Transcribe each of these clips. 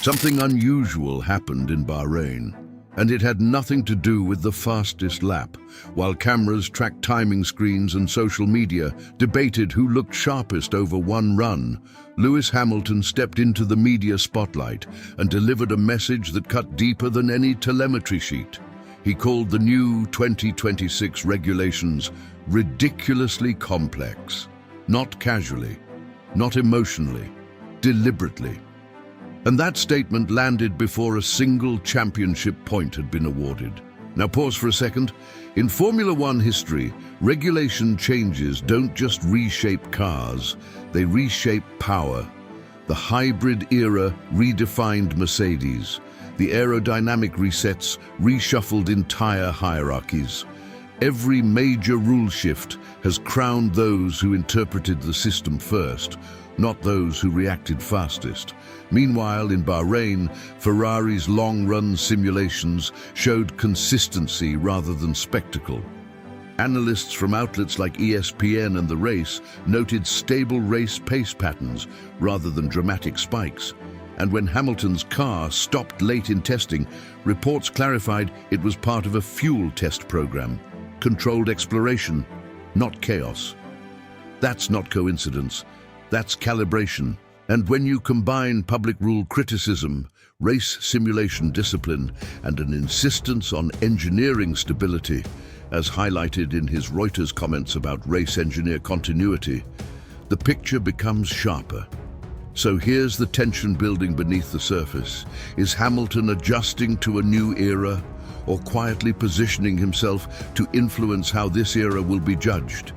Something unusual happened in Bahrain, and it had nothing to do with the fastest lap. While cameras tracked timing screens and social media debated who looked sharpest over one run, Lewis Hamilton stepped into the media spotlight and delivered a message that cut deeper than any telemetry sheet. He called the new 2026 regulations ridiculously complex, not casually, not emotionally, deliberately. And that statement landed before a single championship point had been awarded. Now pause for a second. In Formula One history, regulation changes don't just reshape cars, they reshape power. The hybrid era redefined Mercedes. The aerodynamic resets reshuffled entire hierarchies. Every major rule shift has crowned those who interpreted the system first, not those who reacted fastest. Meanwhile, in Bahrain, Ferrari's long-run simulations showed consistency rather than spectacle. Analysts from outlets like ESPN and The Race noted stable race pace patterns rather than dramatic spikes. And when Hamilton's car stopped late in testing, reports clarified it was part of a fuel test program. Controlled exploration, not chaos. That's not coincidence. That's calibration. And when you combine public rule criticism, race simulation discipline, and an insistence on engineering stability, as highlighted in his Reuters comments about race engineer continuity, the picture becomes sharper. So here's the tension building beneath the surface. Is Hamilton adjusting to a new era, or quietly positioning himself to influence how this era will be judged?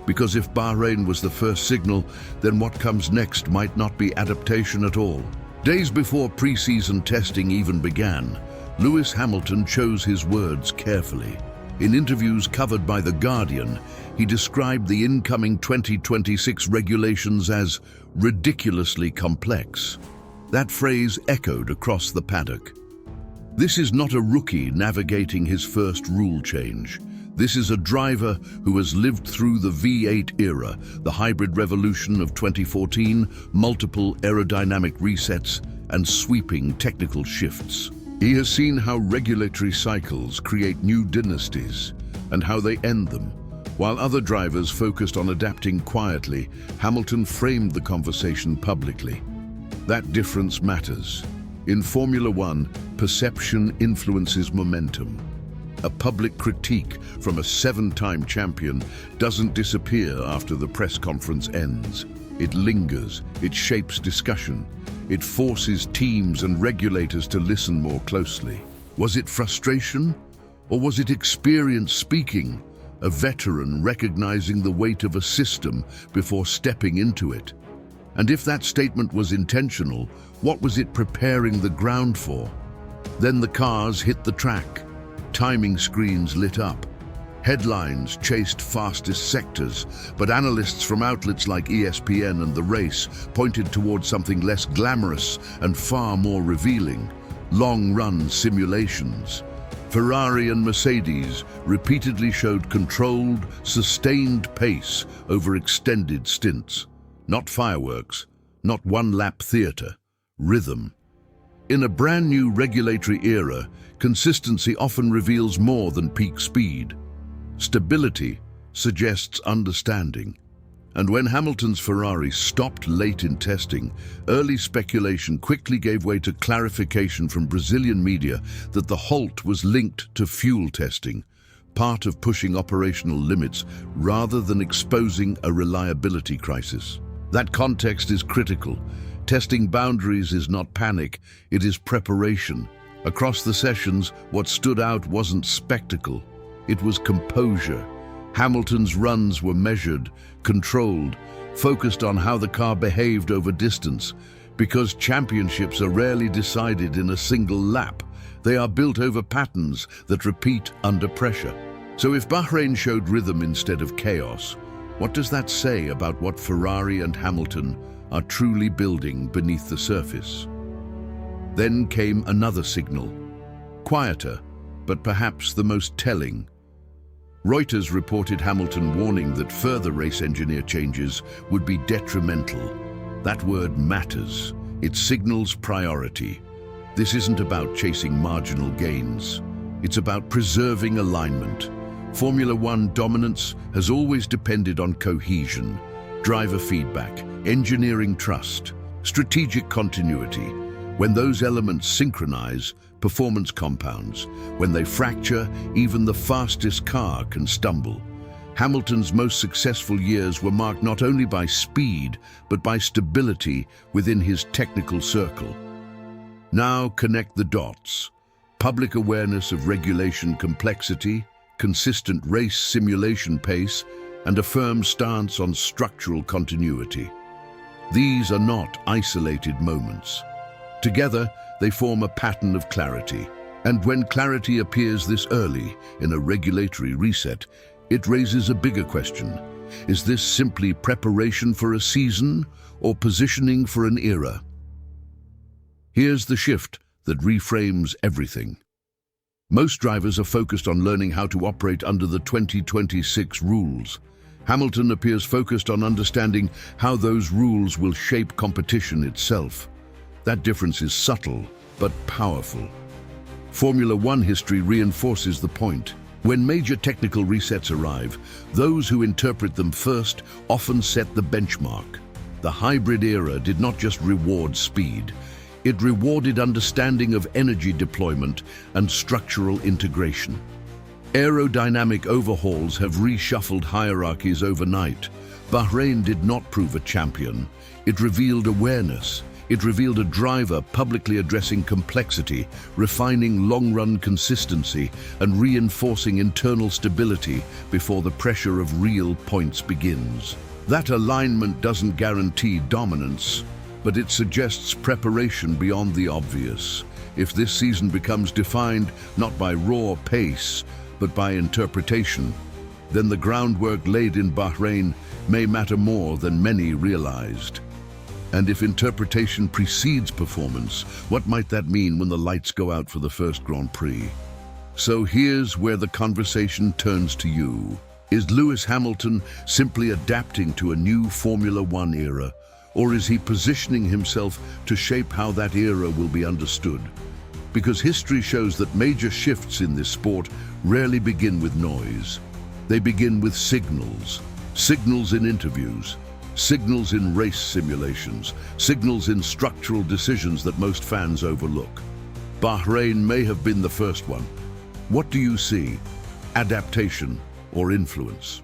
Because if Bahrain was the first signal, then what comes next might not be adaptation at all. Days before pre-season testing even began, Lewis Hamilton chose his words carefully. In interviews covered by The Guardian, he described the incoming 2026 regulations as ridiculously complex. That phrase echoed across the paddock. This is not a rookie navigating his first rule change. This is a driver who has lived through the V8 era, the hybrid revolution of 2014, multiple aerodynamic resets, and sweeping technical shifts. He has seen how regulatory cycles create new dynasties and how they end them. While other drivers focused on adapting quietly, Hamilton framed the conversation publicly. That difference matters. In Formula One, perception influences momentum. A public critique from a seven-time champion doesn't disappear after the press conference ends. It lingers, it shapes discussion, it forces teams and regulators to listen more closely. Was it frustration, or was it experience speaking, a veteran recognizing the weight of a system before stepping into it? And if that statement was intentional, what was it preparing the ground for? Then the cars hit the track. Timing screens lit up. Headlines chased fastest sectors, but analysts from outlets like ESPN and The Race pointed towards something less glamorous and far more revealing: long-run simulations. Ferrari and Mercedes repeatedly showed controlled, sustained pace over extended stints. Not fireworks, not one-lap theater, rhythm. In a brand new regulatory era, consistency often reveals more than peak speed. Stability suggests understanding. And when Hamilton's Ferrari stopped late in testing, early speculation quickly gave way to clarification from Brazilian media that the halt was linked to fuel testing, part of pushing operational limits rather than exposing a reliability crisis. That context is critical. Testing boundaries is not panic, it is preparation. Across the sessions, what stood out wasn't spectacle, it was composure. Hamilton's runs were measured, controlled, focused on how the car behaved over distance. Because championships are rarely decided in a single lap, they are built over patterns that repeat under pressure. So if Bahrain showed rhythm instead of chaos, what does that say about what Ferrari and Hamilton are truly building beneath the surface? Then came another signal, quieter, but perhaps the most telling. Reuters reported Hamilton warning that further race engineer changes would be detrimental. That word matters. It signals priority. This isn't about chasing marginal gains. It's about preserving alignment. Formula One dominance has always depended on cohesion, driver feedback, engineering trust, strategic continuity. When those elements synchronize, performance compounds. When they fracture, even the fastest car can stumble. Hamilton's most successful years were marked not only by speed, but by stability within his technical circle. Now connect the dots. Public awareness of regulation complexity, consistent race simulation pace, and a firm stance on structural continuity. These are not isolated moments. Together, they form a pattern of clarity. And when clarity appears this early in a regulatory reset, it raises a bigger question. Is this simply preparation for a season or positioning for an era? Here's the shift that reframes everything. Most drivers are focused on learning how to operate under the 2026 rules. Hamilton appears focused on understanding how those rules will shape competition itself. That difference is subtle, but powerful. Formula One history reinforces the point. When major technical resets arrive, those who interpret them first often set the benchmark. The hybrid era did not just reward speed. It rewarded understanding of energy deployment and structural integration. Aerodynamic overhauls have reshuffled hierarchies overnight. Bahrain did not prove a champion. It revealed awareness. It revealed a driver publicly addressing complexity, refining long-run consistency, and reinforcing internal stability before the pressure of real points begins. That alignment doesn't guarantee dominance, but it suggests preparation beyond the obvious. If this season becomes defined not by raw pace, but by interpretation, then the groundwork laid in Bahrain may matter more than many realized. And if interpretation precedes performance, what might that mean when the lights go out for the first Grand Prix? So here's where the conversation turns to you. Is Lewis Hamilton simply adapting to a new Formula One era, or is he positioning himself to shape how that era will be understood? Because history shows that major shifts in this sport rarely begin with noise. They begin with signals. Signals in interviews, signals in race simulations, signals in structural decisions that most fans overlook. Bahrain may have been the first one. What do you see? Adaptation or influence?